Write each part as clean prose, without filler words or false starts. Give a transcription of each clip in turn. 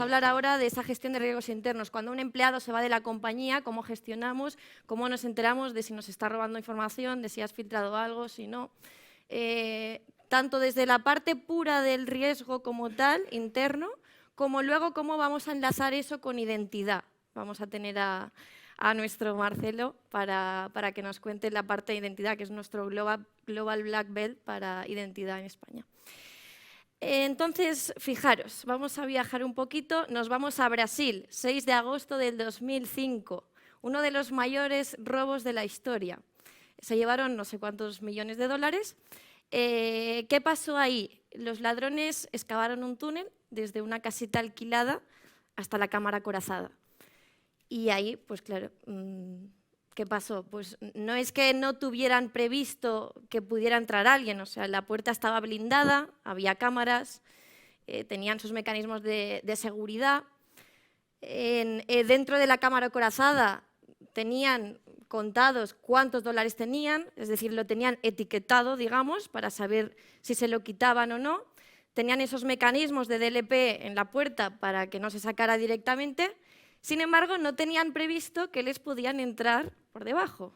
hablar ahora de esa gestión de riesgos internos. Cuando un empleado se va de la compañía, cómo gestionamos, cómo nos enteramos de si nos está robando información, de si has filtrado algo, si no. Tanto desde la parte pura del riesgo como tal, interno, como luego cómo vamos a enlazar eso con identidad. Vamos a tener a nuestro Marcelo para que nos cuente la parte de identidad, que es nuestro Global Black Belt para identidad en España. Entonces, fijaros, vamos a viajar un poquito, nos vamos a Brasil, 6 de agosto del 2005, uno de los mayores robos de la historia. Se llevaron no sé cuántos millones de dólares. ¿Qué pasó ahí? Los ladrones excavaron un túnel desde una casita alquilada hasta la cámara acorazada. Y ahí, pues claro, ¿qué pasó? Pues no es que no tuvieran previsto que pudiera entrar alguien, o sea, la puerta estaba blindada, había cámaras, tenían sus mecanismos de seguridad. Dentro de la cámara acorazada tenían contados cuántos dólares tenían, es decir, lo tenían etiquetado, digamos, para saber si se lo quitaban o no. Tenían esos mecanismos de DLP en la puerta para que no se sacara directamente. Sin embargo, no tenían previsto que les podían entrar por debajo.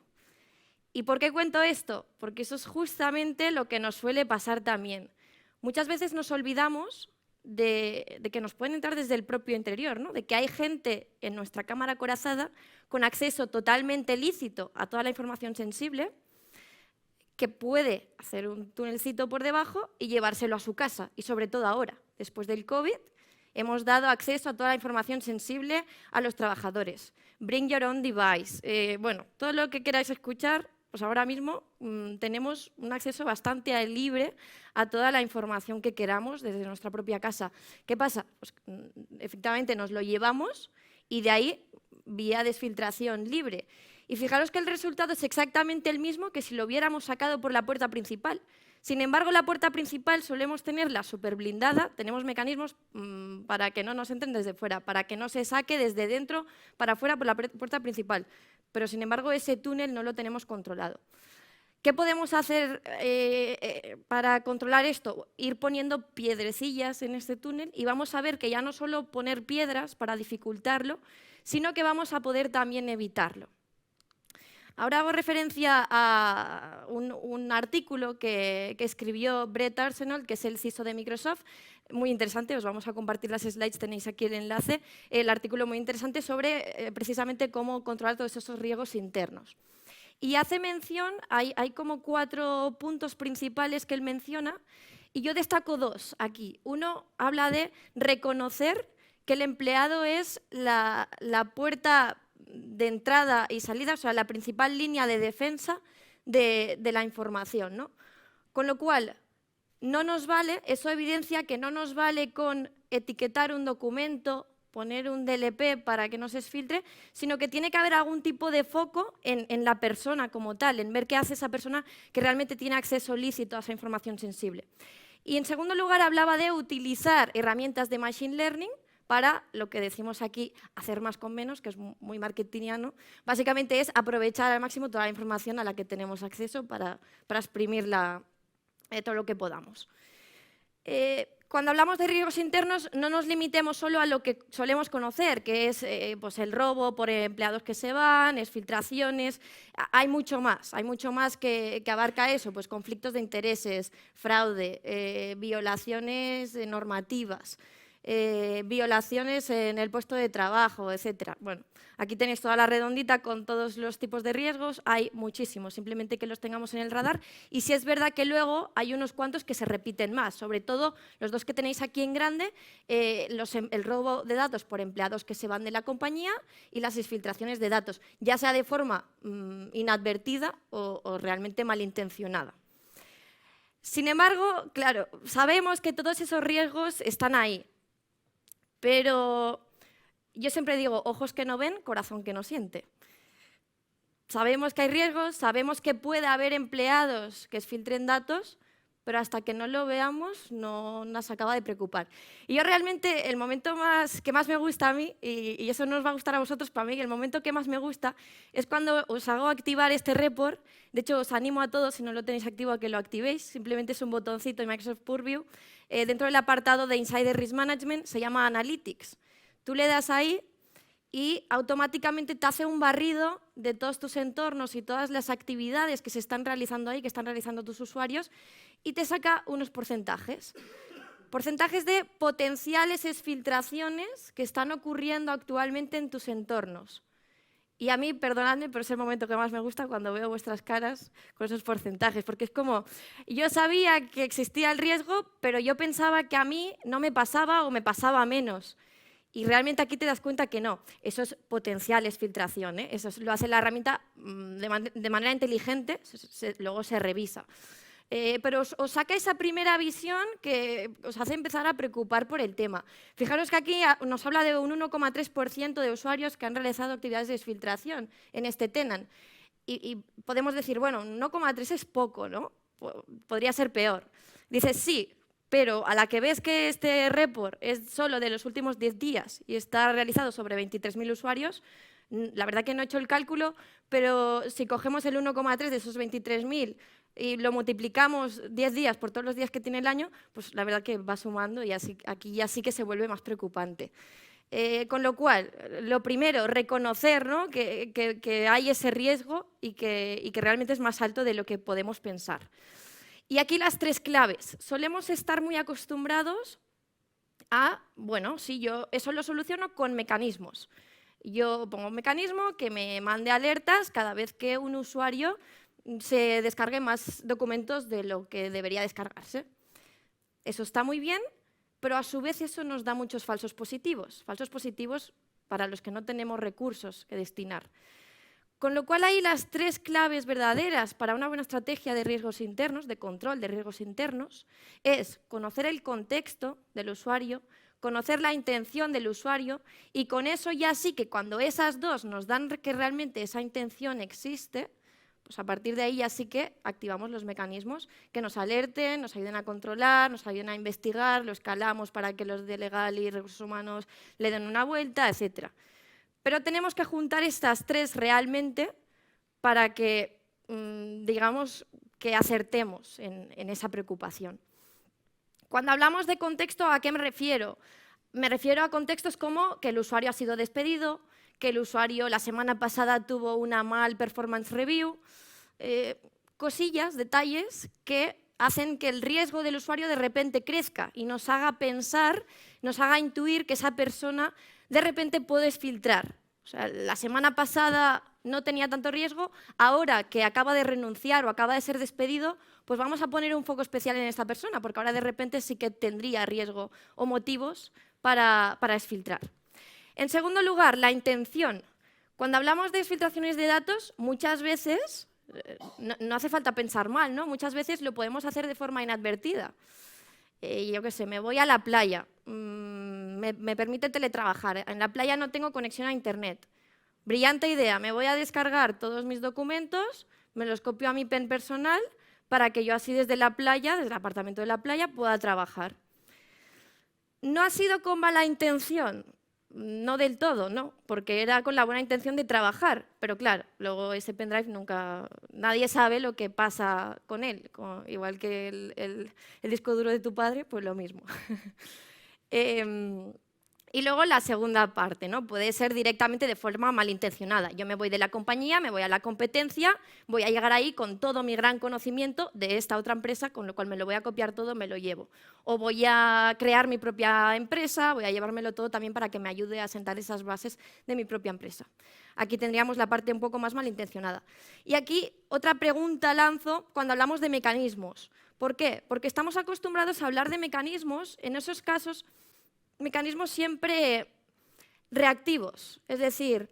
¿Y por qué cuento esto? Porque eso es justamente lo que nos suele pasar también. Muchas veces nos olvidamos de que nos pueden entrar desde el propio interior, ¿no? De que hay gente en nuestra cámara acorazada con acceso totalmente lícito a toda la información sensible que puede hacer un tunelcito por debajo y llevárselo a su casa. Y sobre todo ahora, después del COVID, hemos dado acceso a toda la información sensible a los trabajadores. Bring your own device. Bueno, todo lo que queráis escuchar, pues ahora mismo tenemos un acceso bastante libre a toda la información que queramos desde nuestra propia casa. ¿Qué pasa? Pues efectivamente nos lo llevamos y de ahí vía desfiltración libre. Y fijaros que el resultado es exactamente el mismo que si lo hubiéramos sacado por la puerta principal. Sin embargo, la puerta principal solemos tenerla súper blindada, tenemos mecanismos para que no nos entren desde fuera, para que no se saque desde dentro para afuera por la puerta principal. Pero, sin embargo, ese túnel no lo tenemos controlado. ¿Qué podemos hacer para controlar esto? Ir poniendo piedrecillas en este túnel y vamos a ver que ya no solo poner piedras para dificultarlo, sino que vamos a poder también evitarlo. Ahora hago referencia a un artículo que escribió Brett Arsenault, que es el CISO de Microsoft, muy interesante, os vamos a compartir las slides, tenéis aquí el enlace, el artículo muy interesante sobre precisamente cómo controlar todos esos riesgos internos. Y hace mención, hay como 4 puntos principales que él menciona, y yo destaco 2 aquí. Uno habla de reconocer que el empleado es la puerta de entrada y salida, o sea, la principal línea de defensa de la información, ¿no? Con lo cual, no nos vale, eso evidencia que no nos vale con etiquetar un documento, poner un DLP para que no se filtre, sino que tiene que haber algún tipo de foco en la persona como tal, en ver qué hace esa persona que realmente tiene acceso lícito a esa información sensible. Y en segundo lugar, hablaba de utilizar herramientas de Machine Learning para lo que decimos aquí, hacer más con menos, que es muy marketingiano. Básicamente es aprovechar al máximo toda la información a la que tenemos acceso para exprimirla todo lo que podamos. Cuando hablamos de riesgos internos, no nos limitemos solo a lo que solemos conocer, que es pues el robo por empleados que se van, exfiltraciones. Hay mucho más que abarca eso, pues conflictos de intereses, fraude, violaciones normativas. Violaciones en el puesto de trabajo, etc. Bueno, aquí tenéis toda la redondita con todos los tipos de riesgos, hay muchísimos, simplemente que los tengamos en el radar. Y sí es verdad que luego hay unos cuantos que se repiten más, sobre todo los 2 que tenéis aquí en grande, el robo de datos por empleados que se van de la compañía y las exfiltraciones de datos, ya sea de forma inadvertida o realmente malintencionada. Sin embargo, claro, sabemos que todos esos riesgos están ahí. Pero yo siempre digo, ojos que no ven, corazón que no siente. Sabemos que hay riesgos, sabemos que puede haber empleados que exfiltren datos, pero hasta que no lo veamos no nos acaba de preocupar. Y yo realmente el momento que más me gusta a mí, y eso no os va a gustar a vosotros, para mí el momento que más me gusta es cuando os hago activar este report. De hecho, os animo a todos, si no lo tenéis activo, a que lo activéis. Simplemente es un botoncito en Microsoft Purview. Dentro del apartado de Insider Risk Management se llama Analytics. Tú le das ahí y automáticamente te hace un barrido de todos tus entornos y todas las actividades que se están realizando ahí, que están realizando tus usuarios, y te saca unos porcentajes. Porcentajes de potenciales exfiltraciones que están ocurriendo actualmente en tus entornos. Y a mí, perdonadme, pero es el momento que más me gusta cuando veo vuestras caras con esos porcentajes, porque es como, yo sabía que existía el riesgo, pero yo pensaba que a mí no me pasaba o me pasaba menos. Y realmente aquí te das cuenta que no, eso es potencial exfiltración, ¿eh? Eso lo hace la herramienta de manera inteligente, luego se revisa. Pero os saca esa primera visión que os hace empezar a preocupar por el tema. Fijaros que aquí nos habla de un 1,3% de usuarios que han realizado actividades de exfiltración en este tenant. Y podemos decir, bueno, 1,3 es poco, ¿no? Podría ser peor. Dices, sí, pero a la que ves que este report es solo de los últimos 10 días y está realizado sobre 23.000 usuarios, la verdad que no he hecho el cálculo, pero si cogemos el 1,3 de esos 23.000 y lo multiplicamos 10 días por todos los días que tiene el año, pues la verdad que va sumando y aquí ya sí que se vuelve más preocupante. Con lo cual, lo primero, reconocer, ¿no?, que hay ese riesgo y que realmente es más alto de lo que podemos pensar. Y aquí las 3 claves. Solemos estar muy acostumbrados a, bueno, sí, yo eso lo soluciono con mecanismos. Yo pongo un mecanismo que me mande alertas cada vez que un usuario se descargue más documentos de lo que debería descargarse. Eso está muy bien, pero a su vez eso nos da muchos falsos positivos para los que no tenemos recursos que destinar. Con lo cual, hay las 3 claves verdaderas para una buena estrategia de riesgos internos, de control de riesgos internos, es conocer el contexto del usuario, conocer la intención del usuario, y con eso ya sí que cuando esas dos nos dan que realmente esa intención existe, pues a partir de ahí ya sí que activamos los mecanismos que nos alerten, nos ayuden a controlar, nos ayuden a investigar, lo escalamos para que los de legal y recursos humanos le den una vuelta, etc. Pero tenemos que juntar estas 3 realmente para que, digamos, que acertemos en esa preocupación. Cuando hablamos de contexto, ¿a qué me refiero? Me refiero a contextos como que el usuario ha sido despedido, que el usuario la semana pasada tuvo una mal performance review, cosillas, detalles que hacen que el riesgo del usuario de repente crezca y nos haga pensar, nos haga intuir que esa persona de repente puede exfiltrar. O sea, la semana pasada no tenía tanto riesgo, ahora que acaba de renunciar o acaba de ser despedido, pues vamos a poner un foco especial en esta persona, porque ahora de repente sí que tendría riesgo o motivos para exfiltrar. En segundo lugar, la intención. Cuando hablamos de exfiltraciones de datos, muchas veces, no hace falta pensar mal, ¿no? Muchas veces lo podemos hacer de forma inadvertida. Yo qué sé, me voy a la playa, me permite teletrabajar, en la playa no tengo conexión a internet. Brillante idea, me voy a descargar todos mis documentos, me los copio a mi pen personal para que yo así desde la playa, desde el apartamento de la playa, pueda trabajar. ¿No ha sido con mala intención? No del todo, no, porque era con la buena intención de trabajar, pero claro, luego ese pendrive nadie sabe lo que pasa con él, igual que el disco duro de tu padre, pues lo mismo. Y luego la segunda parte, ¿no? Puede ser directamente de forma malintencionada. Yo me voy de la compañía, me voy a la competencia, voy a llegar ahí con todo mi gran conocimiento de esta otra empresa, con lo cual me lo voy a copiar todo, me lo llevo. O voy a crear mi propia empresa, voy a llevármelo todo también para que me ayude a sentar esas bases de mi propia empresa. Aquí tendríamos la parte un poco más malintencionada. Y aquí otra pregunta lanzo cuando hablamos de mecanismos. ¿Por qué? Porque estamos acostumbrados a hablar de mecanismos, en esos casos, mecanismos siempre reactivos, es decir,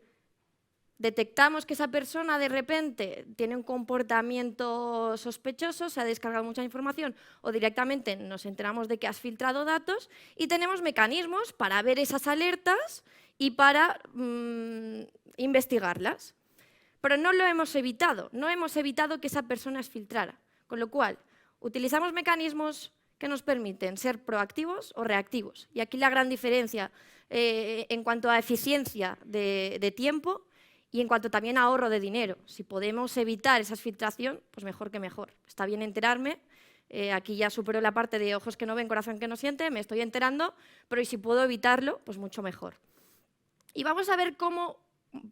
detectamos que esa persona de repente tiene un comportamiento sospechoso, se ha descargado mucha información o directamente nos enteramos de que has filtrado datos y tenemos mecanismos para ver esas alertas y para investigarlas. Pero no lo hemos evitado, no hemos evitado que esa persona exfiltrara, con lo cual utilizamos mecanismos que nos permiten ser proactivos o reactivos. Y aquí la gran diferencia en cuanto a eficiencia de tiempo y en cuanto también a ahorro de dinero. Si podemos evitar esa filtración, pues mejor que mejor. Está bien enterarme, aquí ya supero la parte de ojos que no ven, corazón que no siente, me estoy enterando, pero y si puedo evitarlo, pues mucho mejor. Y vamos a ver cómo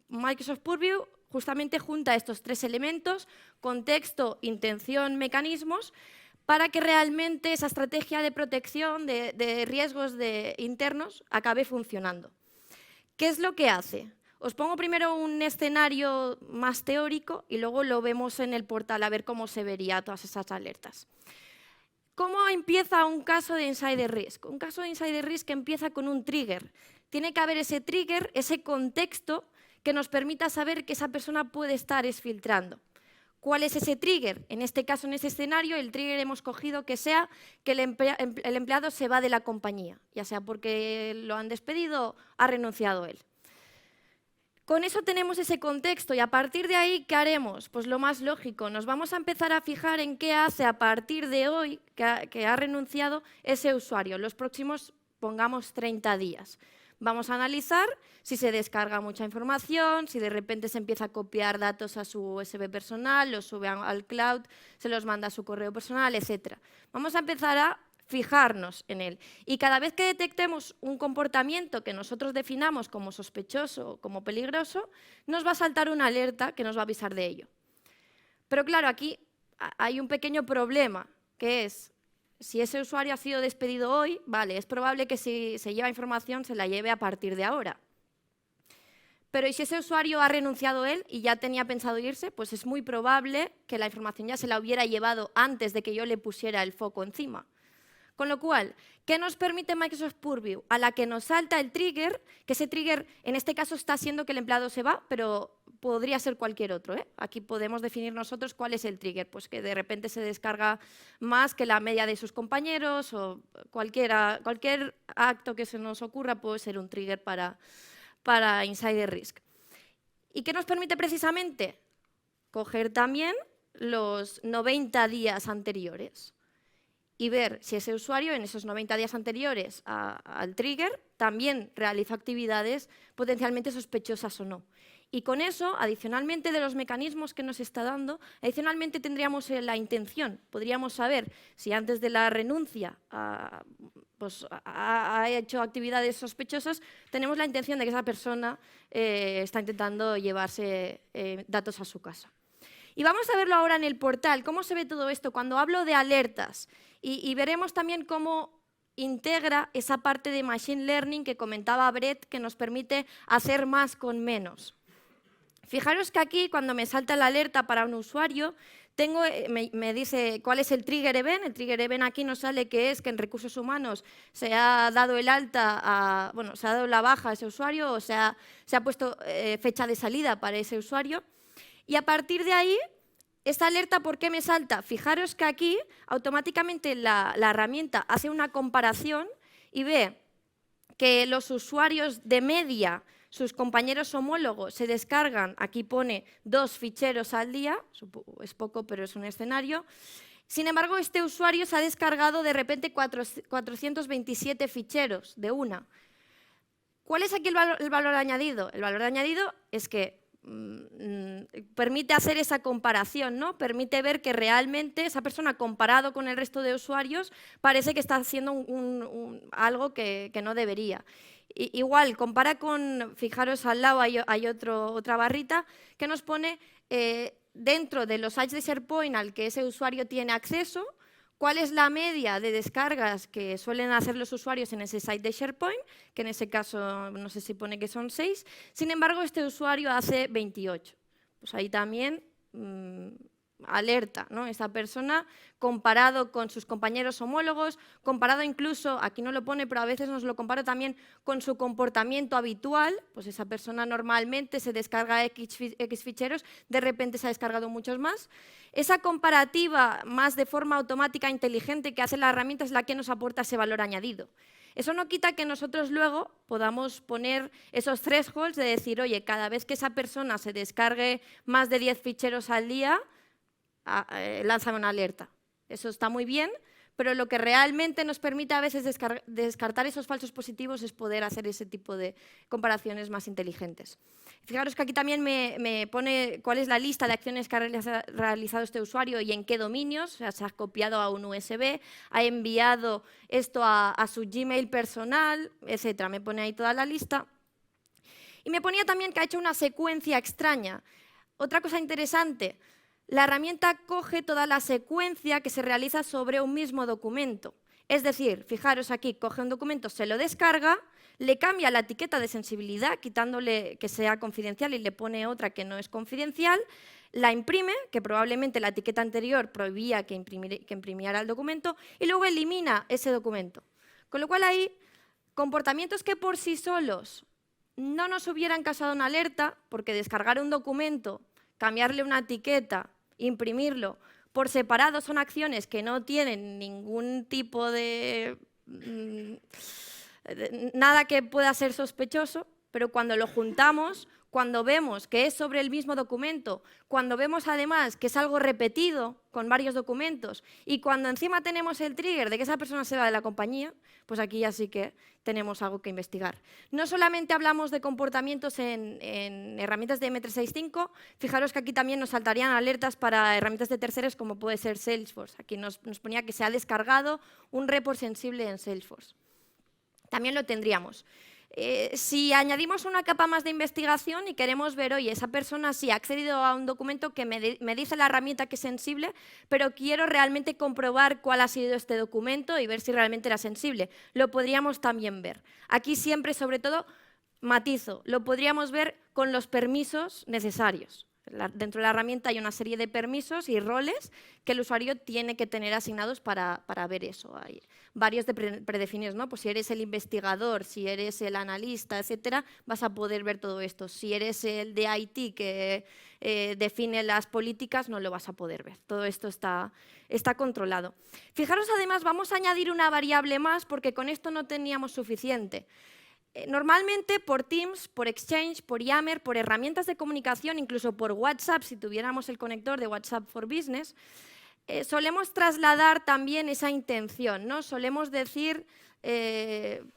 Microsoft Purview justamente junta estos tres elementos: contexto, intención, mecanismos, para que realmente esa estrategia de protección de riesgos internos acabe funcionando. ¿Qué es lo que hace? Os pongo primero un escenario más teórico y luego lo vemos en el portal a ver cómo se vería todas esas alertas. ¿Cómo empieza un caso de insider risk? Un caso de insider risk empieza con un trigger. Tiene que haber ese trigger, ese contexto que nos permita saber que esa persona puede estar exfiltrando. ¿Cuál es ese trigger? En este caso, en ese escenario, el trigger hemos cogido que sea que el empleado se va de la compañía, ya sea porque lo han despedido o ha renunciado él. Con eso tenemos ese contexto y a partir de ahí, ¿qué haremos? Pues lo más lógico, nos vamos a empezar a fijar en qué hace a partir de hoy que ha renunciado ese usuario, los próximos, pongamos, 30 días. Vamos a analizar si se descarga mucha información, si de repente se empieza a copiar datos a su USB personal, los sube al cloud, se los manda a su correo personal, etc. Vamos a empezar a fijarnos en él. Y cada vez que detectemos un comportamiento que nosotros definamos como sospechoso o como peligroso, nos va a saltar una alerta que nos va a avisar de ello. Pero claro, aquí hay un pequeño problema, que es, si ese usuario ha sido despedido hoy, vale, es probable que si se lleva información se la lleve a partir de ahora. Pero ¿y si ese usuario ha renunciado él y ya tenía pensado irse? Pues es muy probable que la información ya se la hubiera llevado antes de que yo le pusiera el foco encima. Con lo cual, ¿qué nos permite Microsoft Purview? A la que nos salta el trigger, que ese trigger en este caso está siendo que el empleado se va, pero podría ser cualquier otro, ¿eh? Aquí podemos definir nosotros cuál es el trigger, pues que de repente se descarga más que la media de sus compañeros o cualquier acto que se nos ocurra puede ser un trigger para insider risk. ¿Y qué nos permite precisamente? Coger también los 90 días anteriores y ver si ese usuario en esos 90 días anteriores al trigger también realiza actividades potencialmente sospechosas o no. Y con eso, adicionalmente de los mecanismos que nos está dando, adicionalmente tendríamos la intención. Podríamos saber si antes de la renuncia pues, ha hecho actividades sospechosas, tenemos la intención de que esa persona está intentando llevarse datos a su casa. Y vamos a verlo ahora en el portal, cómo se ve todo esto cuando hablo de alertas. Y veremos también cómo integra esa parte de Machine Learning que comentaba Brett, que nos permite hacer más con menos. Fijaros que aquí, cuando me salta la alerta para un usuario, me dice cuál es el trigger event. El trigger event aquí nos sale que es que en recursos humanos se ha dado el alta, se ha dado la baja a ese usuario o se ha puesto fecha de salida para ese usuario. Y a partir de ahí, esta alerta, ¿por qué me salta? Fijaros que aquí automáticamente la herramienta hace una comparación y ve que los usuarios de media, sus compañeros homólogos, se descargan, aquí pone 2 ficheros al día, es poco pero es un escenario. Sin embargo, este usuario se ha descargado de repente 427 ficheros de una. ¿Cuál es aquí el valor añadido? El valor añadido es que permite hacer esa comparación, ¿no? Permite ver que realmente esa persona, comparado con el resto de usuarios, parece que está haciendo algo que no debería. Igual, compara con, fijaros al lado hay otra barrita que nos pone dentro de los sites de SharePoint al que ese usuario tiene acceso, cuál es la media de descargas que suelen hacer los usuarios en ese site de SharePoint, que en ese caso no sé si pone que son 6, sin embargo este usuario hace 28. Pues ahí también alerta, ¿no? Esta persona comparado con sus compañeros homólogos, comparado incluso, aquí no lo pone, pero a veces nos lo compara también con su comportamiento habitual, pues esa persona normalmente se descarga X ficheros, de repente se ha descargado muchos más. Esa comparativa más de forma automática e inteligente que hace la herramienta es la que nos aporta ese valor añadido. Eso no quita que nosotros luego podamos poner esos thresholds de decir, oye, cada vez que esa persona se descargue más de 10 ficheros al día, lanza una alerta. Eso está muy bien, pero lo que realmente nos permite a veces descartar esos falsos positivos es poder hacer ese tipo de comparaciones más inteligentes. Fijaros que aquí también me pone cuál es la lista de acciones que ha realizado este usuario y en qué dominios. O sea, se ha copiado a un USB, ha enviado esto a su Gmail personal, etc. Me pone ahí toda la lista. Y me ponía también que ha hecho una secuencia extraña. Otra cosa interesante, la herramienta coge toda la secuencia que se realiza sobre un mismo documento. Es decir, fijaros aquí, coge un documento, se lo descarga, le cambia la etiqueta de sensibilidad, quitándole que sea confidencial y le pone otra que no es confidencial, la imprime, que probablemente la etiqueta anterior prohibía que imprimiera el documento, y luego elimina ese documento. Con lo cual hay comportamientos que por sí solos no nos hubieran causado una alerta, porque descargar un documento, cambiarle una etiqueta, imprimirlo, por separado son acciones que no tienen ningún tipo de nada que pueda ser sospechoso, pero cuando lo juntamos, cuando vemos que es sobre el mismo documento, cuando vemos además que es algo repetido con varios documentos y cuando encima tenemos el trigger de que esa persona se va de la compañía, pues aquí ya sí que tenemos algo que investigar. No solamente hablamos de comportamientos en herramientas de M365, fijaros que aquí también nos saltarían alertas para herramientas de terceros como puede ser Salesforce. Aquí nos ponía que se ha descargado un report sensible en Salesforce. También lo tendríamos. Si añadimos una capa más de investigación y queremos ver, oye, esa persona sí ha accedido a un documento que me dice la herramienta que es sensible, pero quiero realmente comprobar cuál ha sido este documento y ver si realmente era sensible. Lo podríamos también ver. Aquí siempre, sobre todo, matizo, lo podríamos ver con los permisos necesarios. Dentro de la herramienta hay una serie de permisos y roles que el usuario tiene que tener asignados para ver eso. Hay varios predefinidos, ¿no? Pues si eres el investigador, si eres el analista, etcétera, vas a poder ver todo esto. Si eres el de IT que define las políticas, no lo vas a poder ver. Todo esto está controlado. Fijaros, además, vamos a añadir una variable más porque con esto no teníamos suficiente. Normalmente por Teams, por Exchange, por Yammer, por herramientas de comunicación, incluso por WhatsApp, si tuviéramos el conector de WhatsApp for Business, solemos trasladar también esa intención, ¿no? Solemos decir,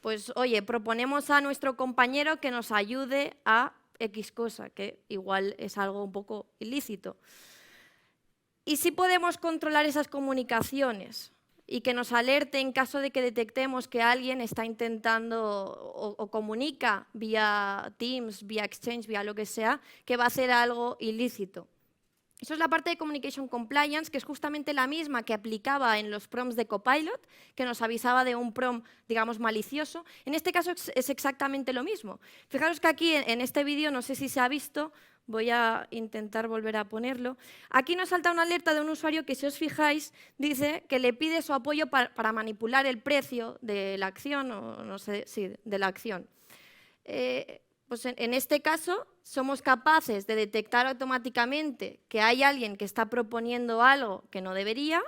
pues, oye, proponemos a nuestro compañero que nos ayude a X cosa, que igual es algo un poco ilícito. Y sí podemos controlar esas comunicaciones y que nos alerte en caso de que detectemos que alguien está intentando o comunica vía Teams, vía Exchange, vía lo que sea, que va a hacer algo ilícito. Eso es la parte de Communication Compliance, que es justamente la misma que aplicaba en los prompts de Copilot, que nos avisaba de un prompt, digamos, malicioso. En este caso es exactamente lo mismo. Fijaros que aquí en este vídeo, no sé si se ha visto, voy a intentar volver a ponerlo. Aquí nos salta una alerta de un usuario que, si os fijáis, dice que le pide su apoyo para manipular el precio de la acción, o no sé, sí, de la acción. Pues en este caso somos capaces de detectar automáticamente que hay alguien que está proponiendo algo que no debería.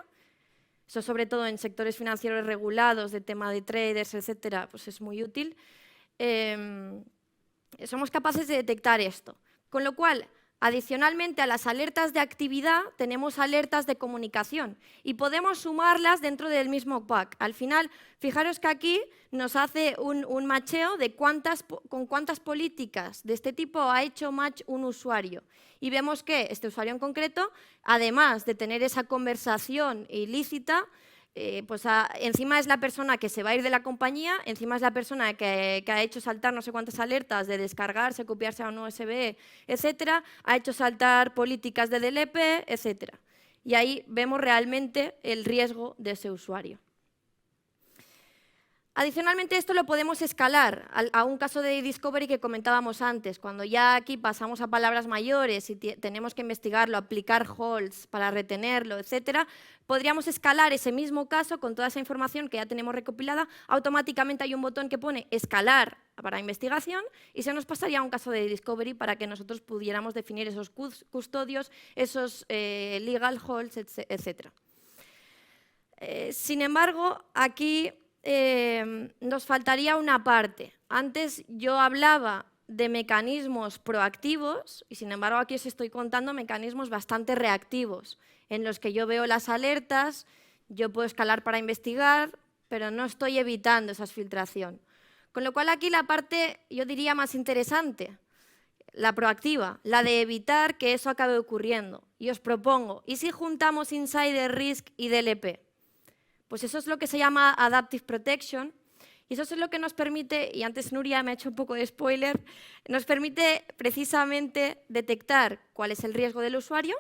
Eso, sobre todo en sectores financieros regulados, de tema de traders, etcétera, pues es muy útil. Somos capaces de detectar esto. Con lo cual, adicionalmente a las alertas de actividad, tenemos alertas de comunicación y podemos sumarlas dentro del mismo pack. Al final, fijaros que aquí nos hace un macheo de con cuántas políticas de este tipo ha hecho match un usuario. Y vemos que este usuario en concreto, además de tener esa conversación ilícita, pues encima es la persona que se va a ir de la compañía, encima es la persona que ha hecho saltar no sé cuántas alertas de descargarse, copiarse a un USB, etcétera, ha hecho saltar políticas de DLP, etcétera. Y ahí vemos realmente el riesgo de ese usuario. Adicionalmente, esto lo podemos escalar a un caso de discovery que comentábamos antes. Cuando ya aquí pasamos a palabras mayores y tenemos que investigarlo, aplicar holds para retenerlo, etcétera, podríamos escalar ese mismo caso con toda esa información que ya tenemos recopilada. Automáticamente hay un botón que pone escalar para investigación y se nos pasaría a un caso de discovery para que nosotros pudiéramos definir esos custodios, esos legal holds, etcétera. Sin embargo, aquí nos faltaría una parte. Antes yo hablaba de mecanismos proactivos y, sin embargo, aquí os estoy contando mecanismos bastante reactivos, en los que yo veo las alertas, yo puedo escalar para investigar, pero no estoy evitando esa filtración. Con lo cual, aquí la parte, yo diría, más interesante, la proactiva, la de evitar que eso acabe ocurriendo. Y os propongo, ¿y si juntamos Insider Risk y DLP? Pues eso es lo que se llama Adaptive Protection Y eso es lo que nos permite, y antes Nuria me ha hecho un poco de spoiler, nos permite precisamente detectar cuál es el riesgo del usuario.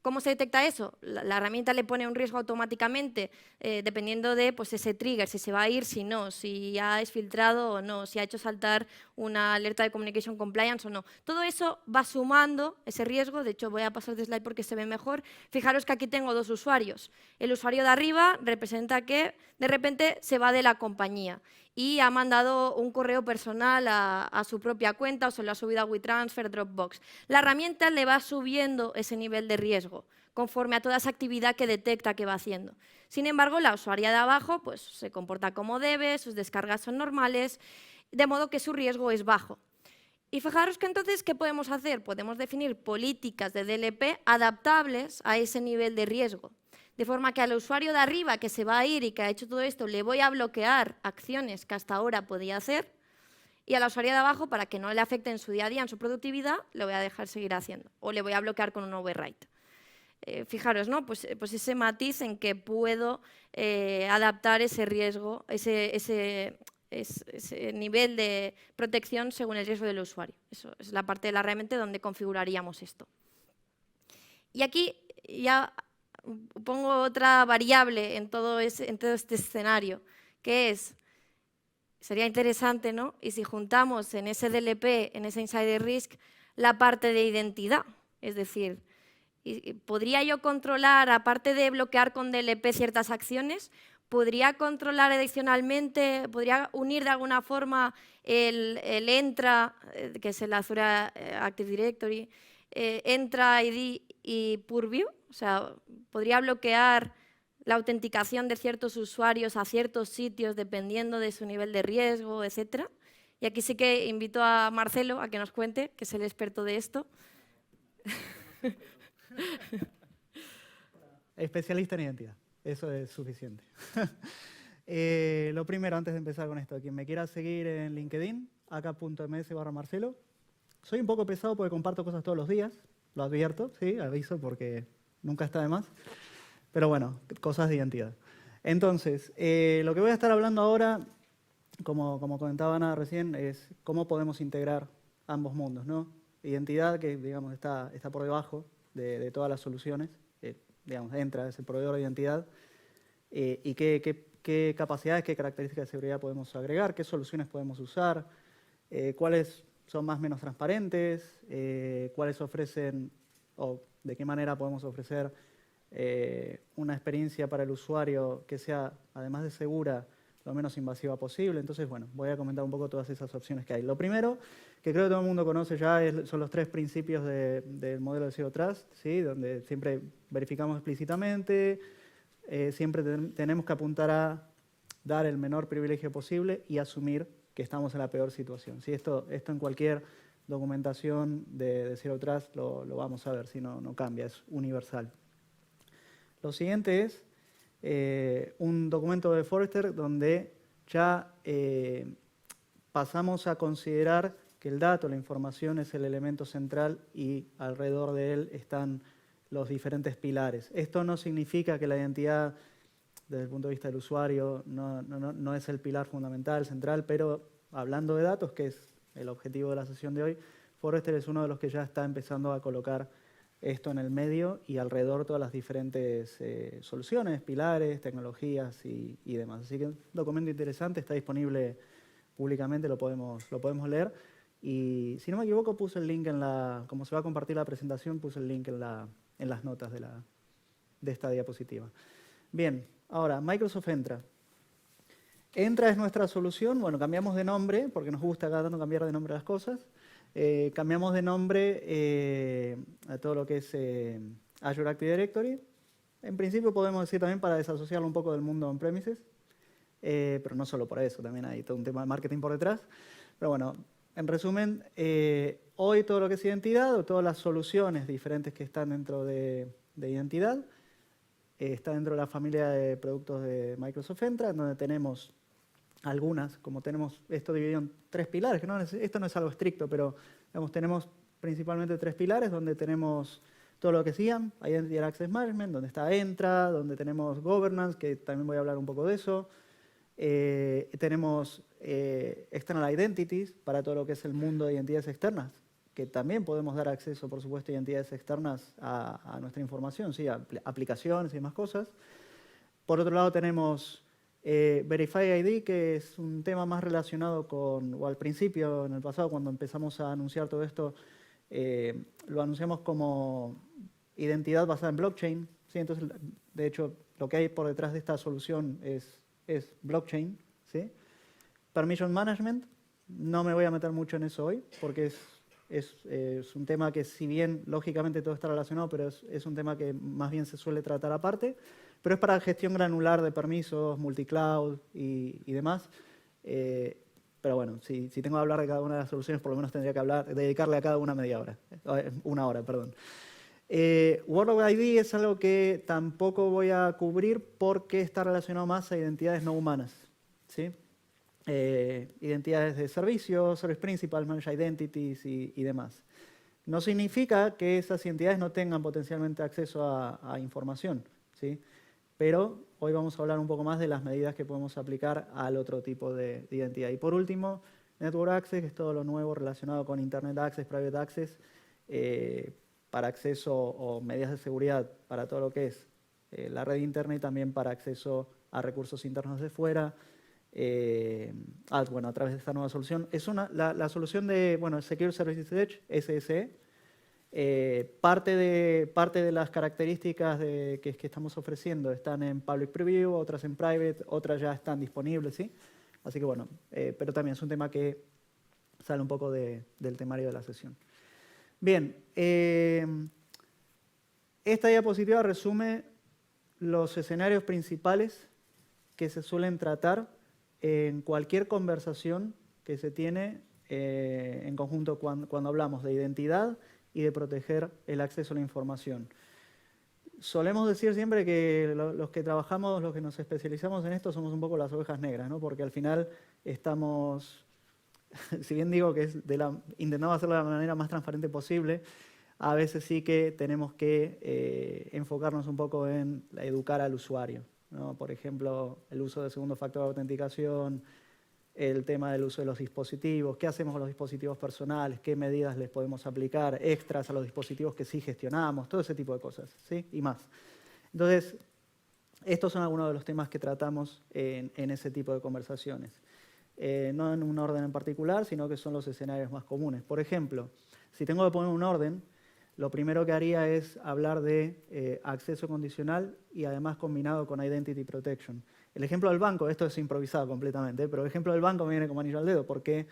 ¿Cómo se detecta eso? La herramienta le pone un riesgo automáticamente dependiendo de pues, ese trigger, si se va a ir, si no, si ha exfiltrado o no, si ha hecho saltar una alerta de Communication Compliance o no. Todo eso va sumando ese riesgo. De hecho, voy a pasar de slide porque se ve mejor. Fijaros que aquí tengo dos usuarios. El usuario de arriba representa que de repente se va de la compañía y ha mandado un correo personal a su propia cuenta o se lo ha subido a WeTransfer, Dropbox. La herramienta le va subiendo ese nivel de riesgo conforme a toda esa actividad que detecta que va haciendo. Sin embargo, la usuaria de abajo pues, se comporta como debe, sus descargas son normales, de modo que su riesgo es bajo. Y fijaros que entonces, ¿qué podemos hacer? Podemos definir políticas de DLP adaptables a ese nivel de riesgo. De forma que al usuario de arriba que se va a ir y que ha hecho todo esto, le voy a bloquear acciones que hasta ahora podía hacer, y a la usuaria de abajo, para que no le afecte en su día a día, en su productividad, le voy a dejar seguir haciendo, o le voy a bloquear con un override. Fijaros, ¿no? Pues ese matiz en que puedo adaptar ese riesgo, ese nivel de protección según el riesgo del usuario. Eso es la parte de la herramienta donde configuraríamos esto. Y aquí ya pongo otra variable en todo este escenario, que es, sería interesante, ¿no? Y si juntamos en ese DLP, en ese Insider Risk, la parte de identidad, es decir, ¿podría yo controlar, aparte de bloquear con DLP ciertas acciones, podría controlar adicionalmente, podría unir de alguna forma el Entra, que es el Azure Active Directory, Entra ID y Purview? O sea, podría bloquear la autenticación de ciertos usuarios a ciertos sitios dependiendo de su nivel de riesgo, etcétera. Y aquí sí que invito a Marcelo a que nos cuente, que es el experto de esto. Especialista en identidad, eso es suficiente. Lo primero, antes de empezar con esto, quien me quiera seguir en LinkedIn, aka.ms/Marcelo. Soy un poco pesado porque comparto cosas todos los días, lo advierto, sí, aviso porque nunca está de más. Pero bueno, cosas de identidad. Entonces, lo que voy a estar hablando ahora, como comentaba Ana recién, es cómo podemos integrar ambos mundos, ¿no? Identidad, que digamos está por debajo de todas las soluciones, digamos, Entra, es el proveedor de identidad, y qué capacidades, qué características de seguridad podemos agregar, qué soluciones podemos usar, cuáles son más o menos transparentes, cuáles ofrecen, o de qué manera podemos ofrecer una experiencia para el usuario que sea, además de segura, lo menos invasiva posible. Entonces, bueno, voy a comentar un poco todas esas opciones que hay. Lo primero, que creo que todo el mundo conoce ya, son los 3 principios del modelo de Zero Trust, ¿sí? Donde siempre verificamos explícitamente, siempre tenemos que apuntar a dar el menor privilegio posible y asumir que estamos en la peor situación. ¿Sí? Esto en cualquier documentación de Zero Trust lo vamos a ver, si no cambia, es universal. Lo siguiente es un documento de Forrester donde ya pasamos a considerar que el dato, la información es el elemento central y alrededor de él están los diferentes pilares. Esto no significa que la identidad, desde el punto de vista del usuario, no es el pilar fundamental, central, pero hablando de datos, que es el objetivo de la sesión de hoy, Forrester es uno de los que ya está empezando a colocar esto en el medio y alrededor todas las diferentes soluciones, pilares, tecnologías y demás. Así que un documento interesante, está disponible públicamente, lo podemos leer. Y si no me equivoco, puse el link como se va a compartir la presentación, puse el link en las notas de esta diapositiva. Bien, ahora, Microsoft Entra. Entra es nuestra solución, bueno, cambiamos de nombre, porque nos gusta cada tanto cambiar de nombre a las cosas. Cambiamos de nombre a todo lo que es Azure Active Directory. En principio podemos decir también para desasociarlo un poco del mundo on-premises, pero no solo por eso, también hay todo un tema de marketing por detrás. Pero bueno, en resumen, hoy todo lo que es identidad o todas las soluciones diferentes que están dentro de identidad está dentro de la familia de productos de Microsoft Entra, donde tenemos algunas, como tenemos esto dividido en 3 pilares, que esto no es algo estricto, pero digamos, tenemos principalmente 3 pilares, donde tenemos todo lo que sigan, Identity and Access Management, donde está Entra, donde tenemos Governance, que también voy a hablar un poco de eso, Tenemos External Identities para todo lo que es el mundo de identidades externas, que también podemos dar acceso, por supuesto, a identidades externas a nuestra información, ¿sí? A aplicaciones y demás cosas. Por otro lado tenemos Verify ID, que es un tema más relacionado con, o al principio, en el pasado, cuando empezamos a anunciar todo esto, lo anunciamos como identidad basada en blockchain, ¿sí? Entonces, de hecho, lo que hay por detrás de esta solución es blockchain, ¿sí? Permission Management, no me voy a meter mucho en eso hoy, porque es un tema que, si bien lógicamente todo está relacionado, pero es un tema que más bien se suele tratar aparte, pero es para gestión granular de permisos, multicloud y demás. Pero bueno, si tengo que hablar de cada una de las soluciones, por lo menos tendría que dedicarle a cada una una hora, perdón. World of ID es algo que tampoco voy a cubrir porque está relacionado más a identidades no humanas, ¿sí? Identidades de servicio, Service Principal, Managed Identities y demás. No significa que esas identidades no tengan potencialmente acceso a información, ¿sí? Pero hoy vamos a hablar un poco más de las medidas que podemos aplicar al otro tipo de identidad. Y por último, Network Access, que es todo lo nuevo relacionado con Internet Access, Private Access, para acceso o medidas de seguridad para todo lo que es la red interna y también para acceso a recursos internos de fuera. Bueno, a través de esta nueva solución. Es la solución de Secure Services Edge, SSE. Parte de las características que estamos ofreciendo están en Public Preview, otras en Private, otras ya están disponibles, ¿sí? Así que bueno, pero también es un tema que sale un poco del temario de la sesión. Bien, esta diapositiva resume los escenarios principales que se suelen tratar en cualquier conversación que se tiene en conjunto cuando hablamos de identidad y de proteger el acceso a la información. Solemos decir siempre que los que trabajamos, los que nos especializamos en esto, somos un poco las ovejas negras, ¿no? Porque al final estamos, si bien digo que intentamos hacerlo de la manera más transparente posible, a veces sí que tenemos que enfocarnos un poco en educar al usuario, ¿no? Por ejemplo, el uso de segundo factor de autenticación, el tema del uso de los dispositivos, qué hacemos con los dispositivos personales, qué medidas les podemos aplicar, extras a los dispositivos que sí gestionamos, todo ese tipo de cosas, ¿sí? Y más. Entonces, estos son algunos de los temas que tratamos en ese tipo de conversaciones. No en un orden en particular, sino que son los escenarios más comunes. Por ejemplo, si tengo que poner un orden, lo primero que haría es hablar de acceso condicional y además combinado con Identity Protection. El ejemplo del banco, esto es improvisado completamente, pero el ejemplo del banco me viene como anillo al dedo porque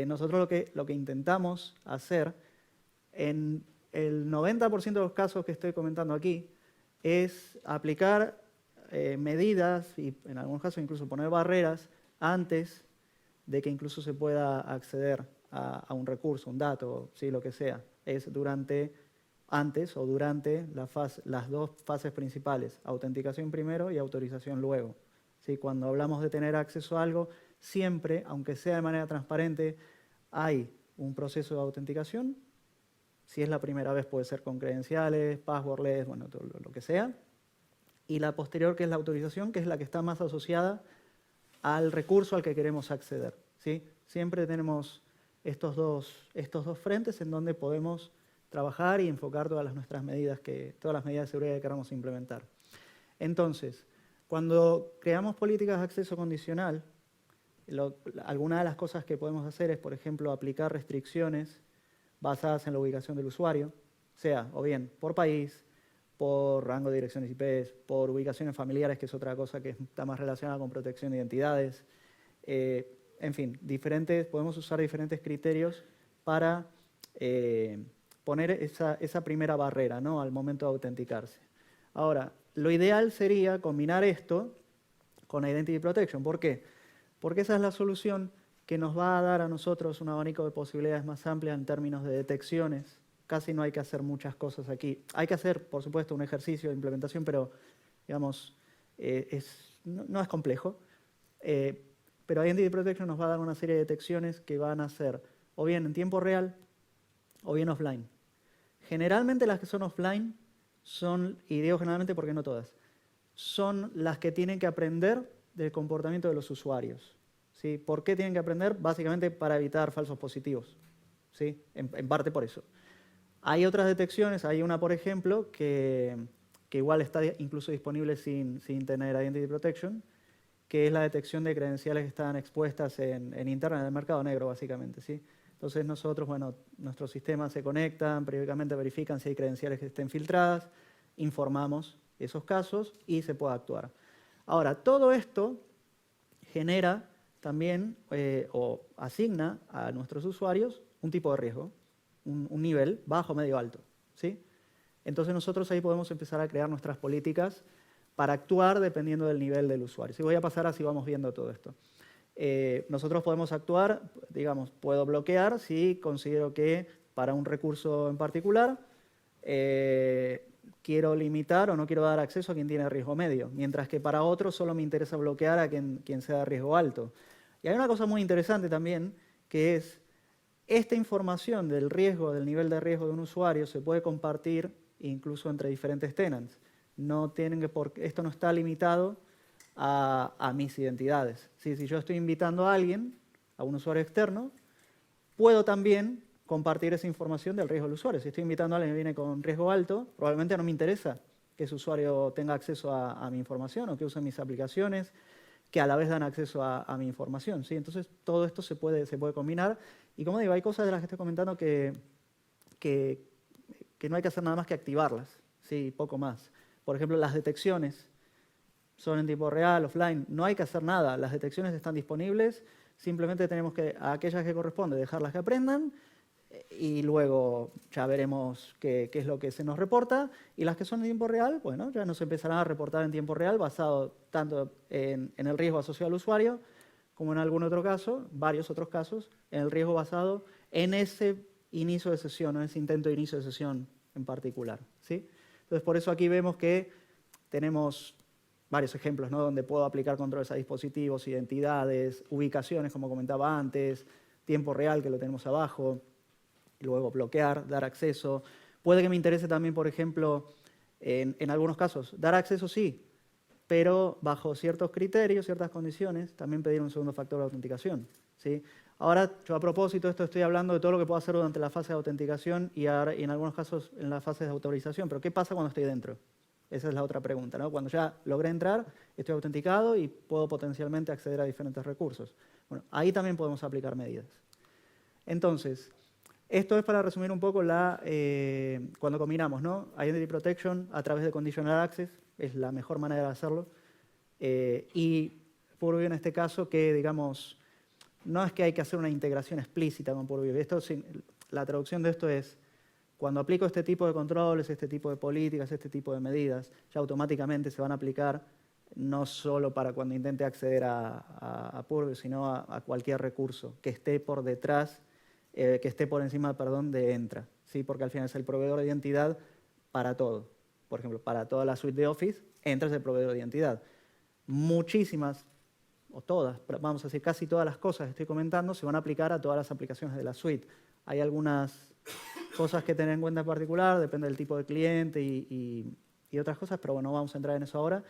nosotros lo que intentamos hacer en el 90% de los casos que estoy comentando aquí es aplicar medidas y en algunos casos incluso poner barreras antes de que incluso se pueda acceder a un recurso, un dato, ¿sí? Lo que sea. Es antes o durante las dos fases principales, autenticación primero y autorización luego. ¿Sí? Cuando hablamos de tener acceso a algo, siempre, aunque sea de manera transparente, hay un proceso de autenticación. Si es la primera vez, puede ser con credenciales, passwordless, bueno, todo lo que sea. Y la posterior, que es la autorización, que es la que está más asociada al recurso al que queremos acceder, ¿sí? Siempre tenemos estos dos frentes en donde podemos trabajar y enfocar todas las medidas de seguridad que queramos implementar. Entonces, cuando creamos políticas de acceso condicional, algunas de las cosas que podemos hacer es, por ejemplo, aplicar restricciones basadas en la ubicación del usuario, sea o bien por país, por rango de direcciones IP, por ubicaciones familiares, que es otra cosa que está más relacionada con protección de identidades. En fin, podemos usar diferentes criterios para poner esa primera barrera, ¿no? Al momento de autenticarse. Ahora, lo ideal sería combinar esto con Identity Protection. ¿Por qué? Porque esa es la solución que nos va a dar a nosotros un abanico de posibilidades más amplia en términos de detecciones. Casi no hay que hacer muchas cosas aquí. Hay que hacer, por supuesto, un ejercicio de implementación, pero, digamos, no es complejo. Pero Identity Protection nos va a dar una serie de detecciones que van a ser o bien en tiempo real o bien offline. Generalmente las que son offline y digo generalmente porque no todas, son las que tienen que aprender del comportamiento de los usuarios. ¿Sí? ¿Por qué tienen que aprender? Básicamente para evitar falsos positivos. ¿Sí? En parte por eso. Hay otras detecciones, hay una, por ejemplo, que igual está incluso disponible sin tener Identity Protection, que es la detección de credenciales que están expuestas en Internet, en el mercado negro, básicamente. ¿Sí? Entonces nosotros, bueno, nuestros sistemas se conectan, periódicamente verifican si hay credenciales que estén filtradas, informamos esos casos y se puede actuar. Ahora, todo esto genera también o asigna a nuestros usuarios un tipo de riesgo, un nivel bajo, medio, alto. ¿Sí? Entonces nosotros ahí podemos empezar a crear nuestras políticas para actuar dependiendo del nivel del usuario. Si voy a pasar así vamos viendo todo esto. Nosotros podemos actuar, digamos, puedo bloquear si considero que para un recurso en particular quiero limitar o no quiero dar acceso a quien tiene riesgo medio, mientras que para otro solo me interesa bloquear a quien sea de riesgo alto. Y hay una cosa muy interesante también, que es esta información del riesgo, del nivel de riesgo de un usuario se puede compartir incluso entre diferentes tenants. No tienen que esto no está limitado a mis identidades. ¿Sí? Si yo estoy invitando a alguien, a un usuario externo, puedo también compartir esa información del riesgo del usuario. Si estoy invitando a alguien que viene con riesgo alto, probablemente no me interesa que ese usuario tenga acceso a mi información o que use mis aplicaciones, que a la vez dan acceso a mi información. ¿Sí? Entonces, todo esto se puede combinar. Y como digo, hay cosas de las que estoy comentando que no hay que hacer nada más que activarlas, ¿sí? Poco más. Por ejemplo, las detecciones son en tiempo real, offline. No hay que hacer nada. Las detecciones están disponibles. Simplemente tenemos que, a aquellas que corresponde, dejarlas que aprendan y luego ya veremos qué es lo que se nos reporta. Y las que son en tiempo real, bueno, ya nos empezarán a reportar en tiempo real basado tanto en el riesgo asociado al usuario como en algún otro caso, varios otros casos, en el riesgo basado en ese inicio de sesión, en ese intento de inicio de sesión en particular. ¿Sí? Entonces, por eso aquí vemos que tenemos varios ejemplos, ¿no? Donde puedo aplicar controles a dispositivos, identidades, ubicaciones, como comentaba antes, tiempo real, que lo tenemos abajo, y luego bloquear, dar acceso. Puede que me interese también, por ejemplo, en algunos casos, dar acceso sí, pero bajo ciertos criterios, ciertas condiciones, también pedir un segundo factor de autenticación. ¿Sí? Ahora, yo a propósito de esto estoy hablando de todo lo que puedo hacer durante la fase de autenticación y en algunos casos en las fases de autorización, pero ¿qué pasa cuando estoy dentro? Esa es la otra pregunta, ¿no? Cuando ya logré entrar, estoy autenticado y puedo potencialmente acceder a diferentes recursos. Bueno, ahí también podemos aplicar medidas. Entonces, esto es para resumir un poco cuando combinamos, ¿no? Identity Protection a través de Conditional Access, es la mejor manera de hacerlo. Y Purview en este caso, que digamos, no es que hay que hacer una integración explícita con Purview. La traducción de esto es, cuando aplico este tipo de controles, este tipo de políticas, este tipo de medidas, ya automáticamente se van a aplicar no solo para cuando intente acceder a Purview, sino a cualquier recurso que esté por detrás, que esté por encima, perdón, de Entra. ¿Sí? Porque al final es el proveedor de identidad para todo. Por ejemplo, para toda la suite de Office, Entra es el proveedor de identidad. Muchísimas, o todas, vamos a decir casi todas las cosas que estoy comentando se van a aplicar a todas las aplicaciones de la suite. Hay algunas cosas que tener en cuenta en particular, depende del tipo de cliente y otras cosas, pero bueno, vamos a entrar en eso ahora,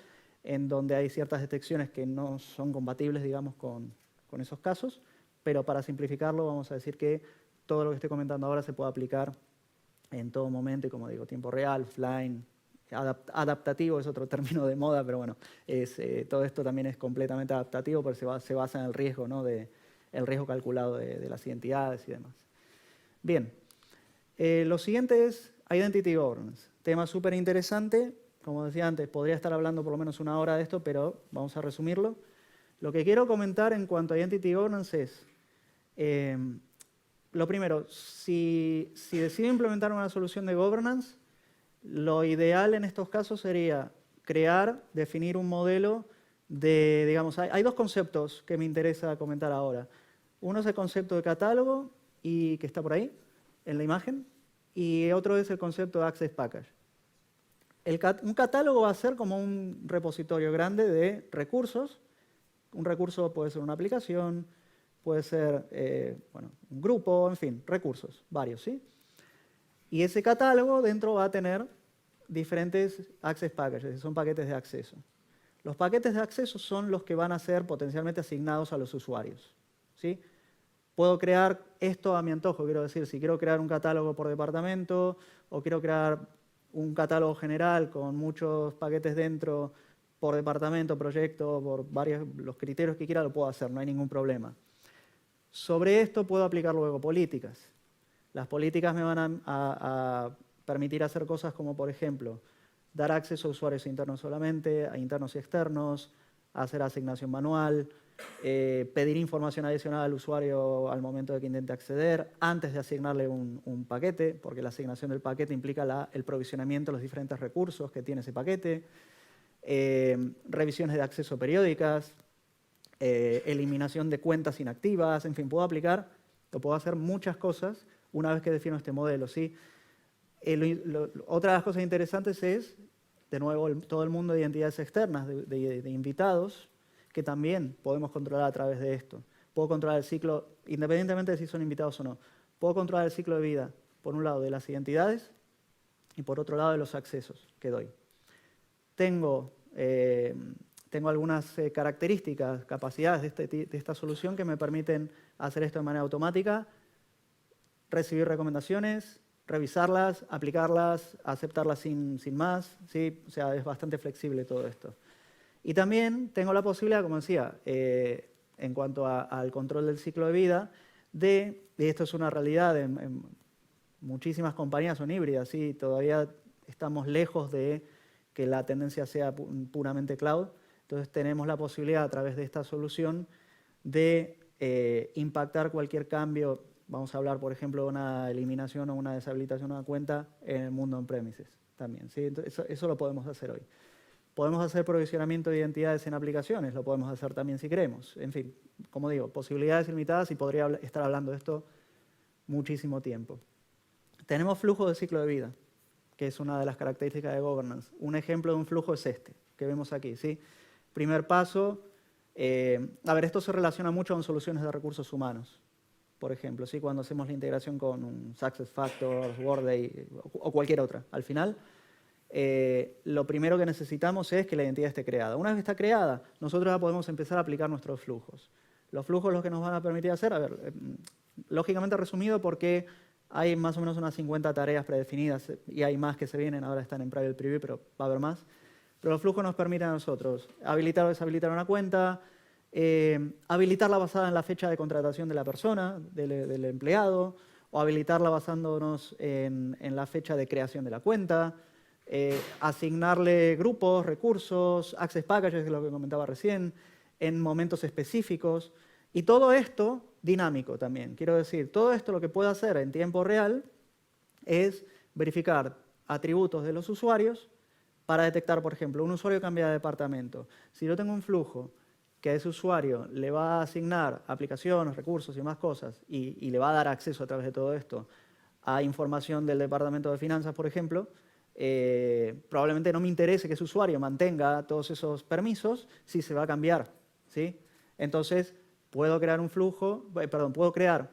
en donde hay ciertas detecciones que no son compatibles, digamos, con esos casos, pero para simplificarlo vamos a decir que todo lo que estoy comentando ahora se puede aplicar en todo momento, y como digo, tiempo real, offline, adaptativo es otro término de moda, pero bueno, todo esto también es completamente adaptativo porque se basa en el riesgo, ¿no? El riesgo calculado de las identidades y demás. Bien, lo siguiente es Identity Governance, tema súper interesante. Como decía antes, podría estar hablando por lo menos una hora de esto, pero vamos a resumirlo. Lo que quiero comentar en cuanto a Identity Governance es, lo primero, si decido implementar una solución de governance, lo ideal en estos casos sería definir un modelo de, digamos, hay dos conceptos que me interesa comentar ahora. Uno es el concepto de catálogo, que está por ahí, en la imagen, y otro es el concepto de Access Package. Un catálogo va a ser como un repositorio grande de recursos. Un recurso puede ser una aplicación, puede ser bueno, un grupo, en fin, recursos, varios, ¿sí? Y ese catálogo dentro va a tener diferentes access packages, son paquetes de acceso. Los paquetes de acceso son los que van a ser potencialmente asignados a los usuarios, ¿sí? Puedo crear esto a mi antojo, quiero decir, si quiero crear un catálogo por departamento o quiero crear un catálogo general con muchos paquetes dentro por departamento, proyecto, por los criterios que quiera, lo puedo hacer, no hay ningún problema. Sobre esto puedo aplicar luego políticas. Las políticas me van a permitir hacer cosas como, por ejemplo, dar acceso a usuarios internos solamente, a internos y externos, hacer asignación manual, pedir información adicional al usuario al momento de que intente acceder, antes de asignarle un paquete, porque la asignación del paquete implica el provisionamiento de los diferentes recursos que tiene ese paquete, revisiones de acceso periódicas, eliminación de cuentas inactivas, en fin, puedo hacer muchas cosas una vez que defino este modelo, ¿sí? Otra de las cosas interesantes es, de nuevo, todo el mundo de identidades externas, de invitados, que también podemos controlar a través de esto. Puedo controlar el ciclo, independientemente de si son invitados o no, puedo controlar el ciclo de vida, por un lado, de las identidades y por otro lado, de los accesos que doy. Tengo algunas características, capacidades de esta solución que me permiten hacer esto de manera automática, recibir recomendaciones, revisarlas, aplicarlas, aceptarlas sin más, ¿sí? O sea, es bastante flexible todo esto. Y también tengo la posibilidad, como decía, en cuanto al control del ciclo de vida, y esto es una realidad en muchísimas compañías son híbridas, ¿sí? Todavía estamos lejos de que la tendencia sea puramente cloud. Entonces tenemos la posibilidad a través de esta solución de impactar cualquier cambio. Vamos a hablar, por ejemplo, de una eliminación o una deshabilitación de una cuenta en el mundo on-premises también, ¿sí? Entonces, eso lo podemos hacer hoy. Podemos hacer provisionamiento de identidades en aplicaciones, lo podemos hacer también si queremos. En fin, como digo, posibilidades ilimitadas y podría estar hablando de esto muchísimo tiempo. Tenemos flujo de ciclo de vida, que es una de las características de governance. Un ejemplo de un flujo es este, que vemos aquí, ¿sí? Primer paso, esto se relaciona mucho con soluciones de recursos humanos. Por ejemplo, ¿sí? Cuando hacemos la integración con un SuccessFactors, Workday o cualquier otra. Al final, lo primero que necesitamos es que la identidad esté creada. Una vez que está creada, nosotros ya podemos empezar a aplicar nuestros flujos. Los flujos lo que nos van a permitir hacer, lógicamente resumido porque hay más o menos unas 50 tareas predefinidas y hay más que se vienen, ahora están en private preview, pero va a haber más. Pero los flujos nos permiten a nosotros habilitar o deshabilitar una cuenta, habilitarla basada en la fecha de contratación de la persona, del empleado, o habilitarla basándonos en la fecha de creación de la cuenta, asignarle grupos, recursos, access packages, que es lo que comentaba recién, en momentos específicos. Y todo esto dinámico también. Quiero decir, todo esto lo que puedo hacer en tiempo real es verificar atributos de los usuarios para detectar, por ejemplo, un usuario cambia de departamento. Si yo tengo un flujo que a ese usuario le va a asignar aplicaciones, recursos y más cosas y le va a dar acceso a través de todo esto a información del departamento de finanzas, por ejemplo, probablemente no me interese que ese usuario mantenga todos esos permisos si se va a cambiar, ¿sí? Entonces, puedo crear puedo crear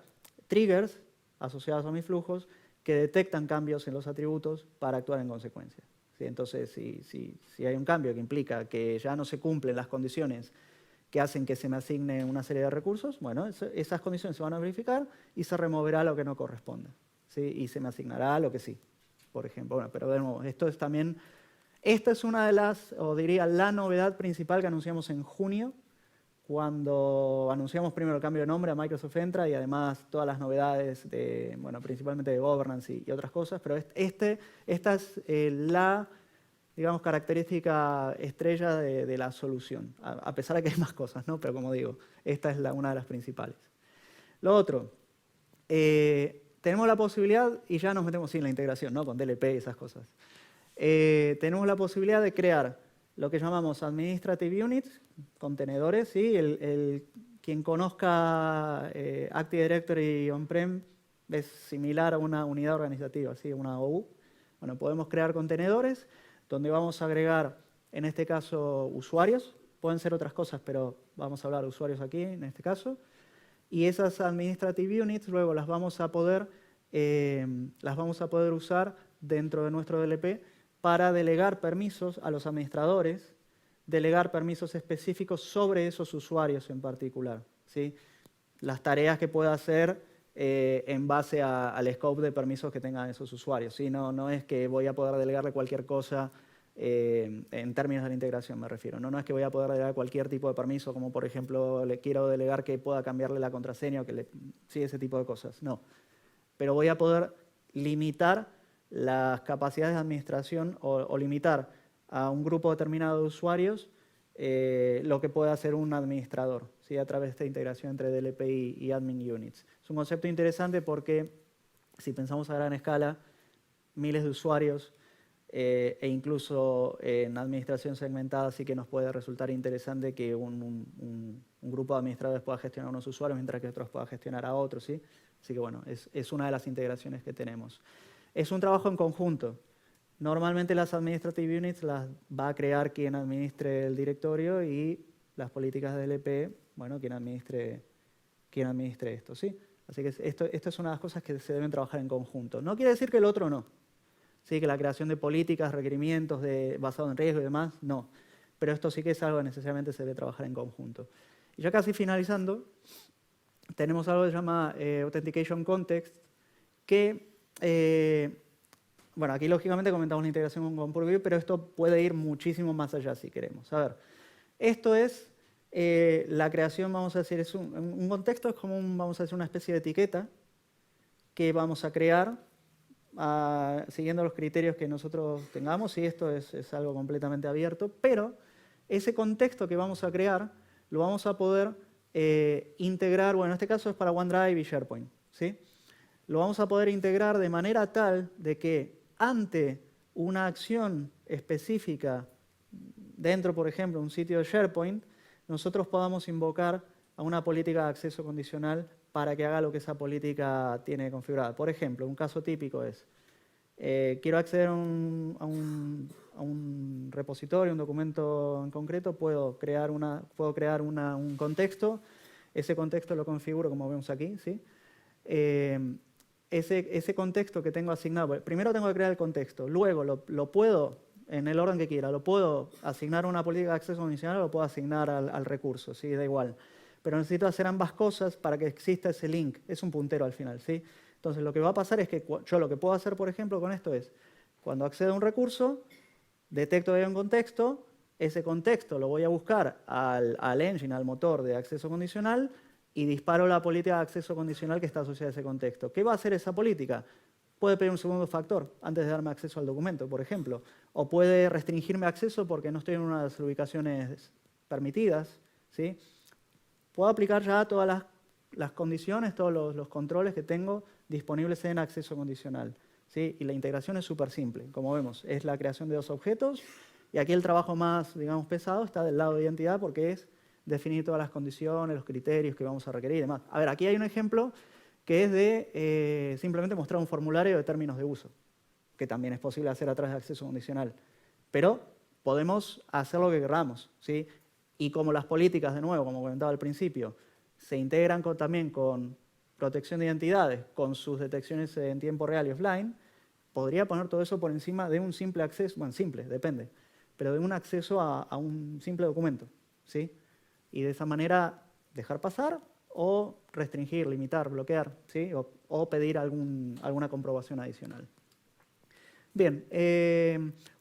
triggers asociados a mis flujos que detectan cambios en los atributos para actuar en consecuencia, ¿sí? Entonces, si hay un cambio que implica que ya no se cumplen las condiciones que hacen que se me asigne una serie de recursos, bueno, esas condiciones se van a verificar y se removerá lo que no corresponda, ¿sí? Y se me asignará lo que sí, por ejemplo. Bueno, pero de nuevo, esta es una de las, o diría la novedad principal que anunciamos en junio, cuando anunciamos primero el cambio de nombre a Microsoft Entra y además todas las novedades, principalmente de governance y otras cosas, pero esta es la, digamos, característica estrella de la solución, a pesar de que hay más cosas, ¿no? Pero como digo, esta es una de las principales. Lo otro, tenemos la posibilidad, y ya nos metemos en la integración, ¿no? Con DLP y esas cosas. Tenemos la posibilidad de crear lo que llamamos Administrative Units, contenedores, ¿sí? Quien conozca Active Directory on-prem es similar a una unidad organizativa, ¿sí? Una OU. Bueno, podemos crear contenedores donde vamos a agregar, en este caso, usuarios. Pueden ser otras cosas, pero vamos a hablar de usuarios aquí, en este caso. Y esas Administrative Units luego las vamos a poder usar dentro de nuestro DLP para delegar permisos a los administradores delegar permisos específicos sobre esos usuarios en particular, ¿sí? Las tareas que pueda hacer en base al scope de permisos que tengan esos usuarios, ¿sí? No es que voy a poder delegarle cualquier cosa en términos de la integración, me refiero. No es que voy a poder delegar cualquier tipo de permiso, como por ejemplo le quiero delegar que pueda cambiarle la contraseña o sí, ese tipo de cosas. No. Pero voy a poder limitar las capacidades de administración o limitar a un grupo determinado de usuarios lo que puede hacer un administrador, ¿sí? A través de esta integración entre DLP y Admin Units. Es un concepto interesante porque si pensamos a gran escala, miles de usuarios e incluso en administración segmentada sí que nos puede resultar interesante que un grupo de administradores pueda gestionar a unos usuarios mientras que otros puedan gestionar a otros, ¿sí? Así que bueno, es una de las integraciones que tenemos. Es un trabajo en conjunto. Normalmente las Administrative Units las va a crear quien administre el directorio y las políticas de DLP, bueno, quien administre esto, ¿sí? Así que esto es una de las cosas que se deben trabajar en conjunto. No quiere decir que el otro no. Sí, que la creación de políticas, requerimientos basados en riesgo y demás, no. Pero esto sí que es algo que necesariamente se debe trabajar en conjunto. Y ya casi finalizando, tenemos algo que se llama Authentication Context, que, bueno, aquí lógicamente comentamos la integración con Purview, pero esto puede ir muchísimo más allá si queremos. A ver, esto es la creación, vamos a decir, es un contexto es como, vamos a decir, una especie de etiqueta que vamos a crear siguiendo los criterios que nosotros tengamos, y esto es algo completamente abierto, pero ese contexto que vamos a crear lo vamos a poder integrar, bueno, en este caso es para OneDrive y SharePoint, ¿sí? Lo vamos a poder integrar de manera tal de que ante una acción específica dentro, por ejemplo, de un sitio de SharePoint, nosotros podamos invocar a una política de acceso condicional para que haga lo que esa política tiene configurada. Por ejemplo, un caso típico es, quiero acceder a un repositorio, un documento en concreto, puedo crear un contexto, ese contexto lo configuro como vemos aquí, ¿sí? Ese contexto que tengo asignado, primero tengo que crear el contexto, luego lo puedo, en el orden que quiera, lo puedo asignar a una política de acceso condicional o lo puedo asignar al recurso, ¿sí? Da igual. Pero necesito hacer ambas cosas para que exista ese link. Es un puntero al final, ¿sí? Entonces, lo que va a pasar es que yo lo que puedo hacer, por ejemplo, con esto es, cuando accedo a un recurso, detecto que hay un contexto, ese contexto lo voy a buscar al engine, al motor de acceso condicional, y disparo la política de acceso condicional que está asociada a ese contexto. ¿Qué va a hacer esa política? Puede pedir un segundo factor antes de darme acceso al documento, por ejemplo. O puede restringirme acceso porque no estoy en una de las ubicaciones permitidas, ¿sí? Puedo aplicar ya todas las condiciones, todos los controles que tengo disponibles en acceso condicional, ¿sí? Y la integración es súper simple. Como vemos, es la creación de dos objetos. Y aquí el trabajo más, digamos, pesado está del lado de identidad porque es definir todas las condiciones, los criterios que vamos a requerir y demás. A ver, aquí hay un ejemplo que es de simplemente mostrar un formulario de términos de uso, que también es posible hacer a través de acceso condicional. Pero podemos hacer lo que queramos, ¿sí? Y como las políticas, de nuevo, como comentaba al principio, se integran también con protección de identidades, con sus detecciones en tiempo real y offline, podría poner todo eso por encima de un simple acceso, bueno, simple, depende, pero de un acceso a un simple documento, ¿sí? Y de esa manera dejar pasar o restringir, limitar, bloquear, ¿sí? O pedir alguna comprobación adicional. Bien,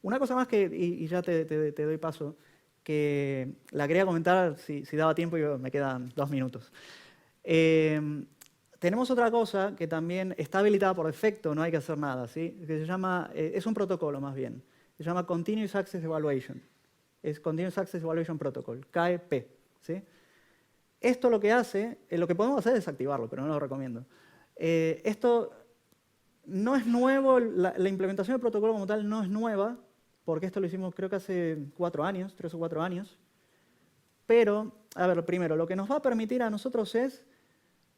una cosa más y ya te doy paso, que la quería comentar si daba tiempo y me quedan 2 minutos. Tenemos otra cosa que también está habilitada por defecto, no hay que hacer nada, ¿sí? Que se llama, es un protocolo más bien, se llama Continuous Access Evaluation. Es Continuous Access Evaluation Protocol, KEP, ¿sí? Esto lo que hace, lo que podemos hacer es desactivarlo, pero no lo recomiendo. Esto no es nuevo, la implementación del protocolo como tal no es nueva, porque esto lo hicimos creo que hace 4 años, 3 o 4 años. Pero, a ver, primero, lo que nos va a permitir a nosotros es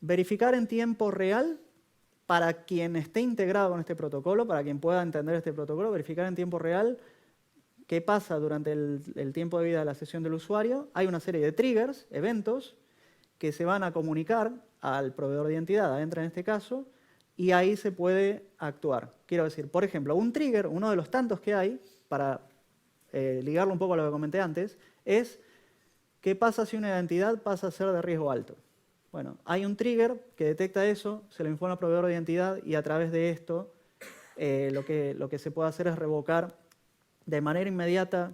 verificar en tiempo real, para quien esté integrado con este protocolo, para quien pueda entender este protocolo, verificar en tiempo real qué pasa durante el tiempo de vida de la sesión del usuario. Hay una serie de triggers, eventos, que se van a comunicar al proveedor de identidad, adentro en este caso, y ahí se puede actuar. Quiero decir, por ejemplo, un trigger, uno de los tantos que hay, para ligarlo un poco a lo que comenté antes, es ¿qué pasa si una identidad pasa a ser de riesgo alto? Bueno, hay un trigger que detecta eso, se lo informa al proveedor de identidad y a través de esto lo que se puede hacer es revocar de manera inmediata,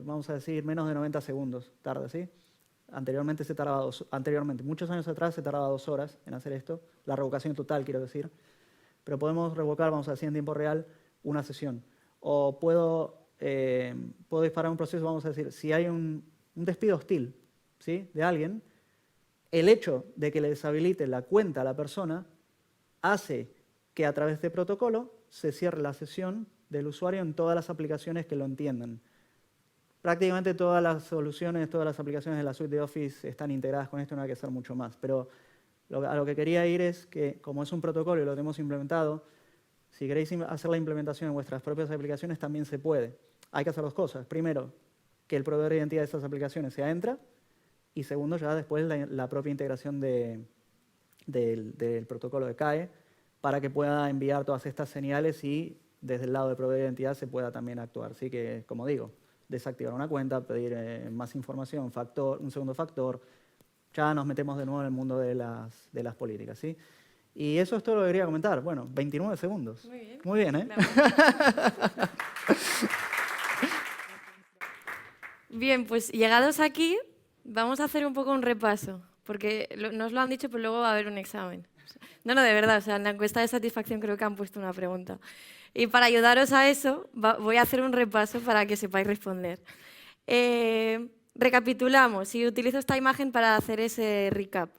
vamos a decir, menos de 90 segundos tarda, ¿sí? Anteriormente se tardaba muchos años atrás se tardaba 2 horas en hacer esto, la revocación total quiero decir, pero podemos revocar, vamos a decir, en tiempo real una sesión. O puedo disparar un proceso, vamos a decir, si hay un despido hostil, ¿sí?, de alguien, el hecho de que le deshabilite la cuenta a la persona hace que a través de este protocolo se cierre la sesión del usuario en todas las aplicaciones que lo entiendan. Prácticamente todas las soluciones, todas las aplicaciones de la suite de Office están integradas con esto, no hay que hacer mucho más. Pero a lo que quería ir es que, como es un protocolo y lo tenemos implementado, si queréis hacer la implementación en vuestras propias aplicaciones, también se puede. Hay que hacer 2 cosas. Primero, que el proveedor de identidad de esas aplicaciones sea Entra. Y segundo, ya después la propia integración del protocolo de CAE para que pueda enviar todas estas señales y desde el lado del proveedor de identidad se pueda también actuar. Así que, como digo, desactivar una cuenta, pedir más información, un segundo factor, ya nos metemos de nuevo en el mundo de las políticas, ¿sí? Y eso es todo lo que quería comentar. Bueno, 29 segundos. Muy bien. Muy bien, ¿eh? Bien, pues llegados aquí, vamos a hacer un poco un repaso, porque nos lo han dicho, pero luego va a haber un examen. No, de verdad, o sea, en la encuesta de satisfacción creo que han puesto una pregunta. Y para ayudaros a eso, voy a hacer un repaso para que sepáis responder. Recapitulamos, y utilizo esta imagen para hacer ese recap.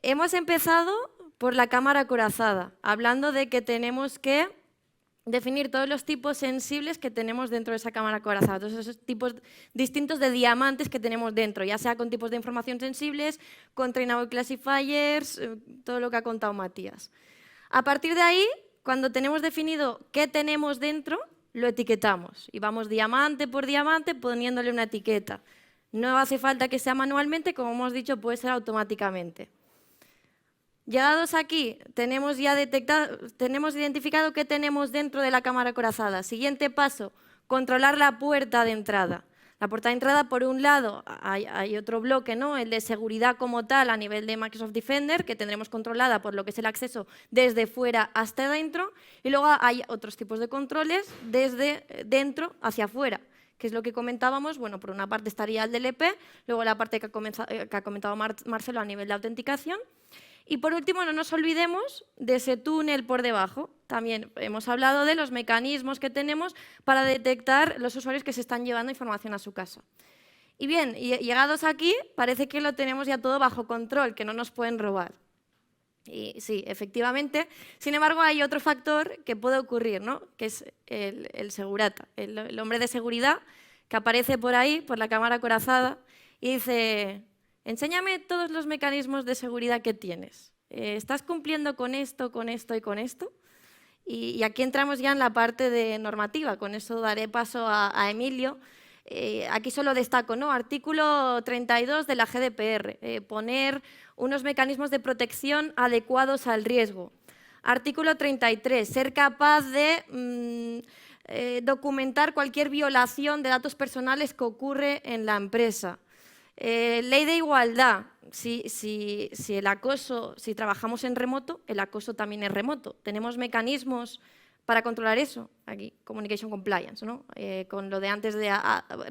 Hemos empezado por la cámara acorazada, hablando de que tenemos que definir todos los tipos sensibles que tenemos dentro de esa cámara acorazada, todos esos tipos distintos de diamantes que tenemos dentro, ya sea con tipos de información sensibles, con trainable classifiers, todo lo que ha contado Matías. A partir de ahí, cuando tenemos definido qué tenemos dentro, lo etiquetamos y vamos diamante por diamante poniéndole una etiqueta. No hace falta que sea manualmente, como hemos dicho, puede ser automáticamente. Llegados aquí, tenemos identificado qué tenemos dentro de la cámara acorazada. Siguiente paso, controlar la puerta de entrada. La puerta de entrada, por un lado, hay otro bloque, ¿no?, el de seguridad como tal a nivel de Microsoft Defender, que tendremos controlada por lo que es el acceso desde fuera hasta dentro, y luego hay otros tipos de controles desde dentro hacia afuera, que es lo que comentábamos. Bueno, por una parte estaría el DLP, luego la parte que ha comentado Marcelo a nivel de autenticación. Y por último, no nos olvidemos de ese túnel por debajo. También hemos hablado de los mecanismos que tenemos para detectar los usuarios que se están llevando información a su casa. Y bien, llegados aquí, parece que lo tenemos ya todo bajo control, que no nos pueden robar. Y sí, efectivamente. Sin embargo, hay otro factor que puede ocurrir, ¿no?, que es el segurata, el hombre de seguridad que aparece por ahí, por la cámara acorazada, y dice: enséñame todos los mecanismos de seguridad que tienes. ¿Estás cumpliendo con esto y con esto? Y aquí entramos ya en la parte de normativa. Con eso daré paso a Emilio. Aquí solo destaco, ¿no?, artículo 32 de la GDPR, poner unos mecanismos de protección adecuados al riesgo. Artículo 33, ser capaz de documentar cualquier violación de datos personales que ocurre en la empresa. Ley de igualdad. Si el acoso, si trabajamos en remoto, el acoso también es remoto. Tenemos mecanismos para controlar eso. Aquí, Communication Compliance, ¿no?, con lo de antes de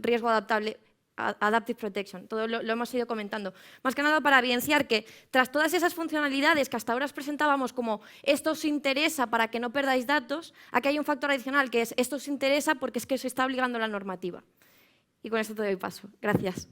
riesgo adaptable, Adaptive Protection. Todo lo hemos ido comentando. Más que nada para evidenciar que tras todas esas funcionalidades que hasta ahora os presentábamos como esto os interesa para que no perdáis datos, aquí hay un factor adicional que es esto os interesa porque es que os está obligando la normativa. Y con esto te doy paso. Gracias.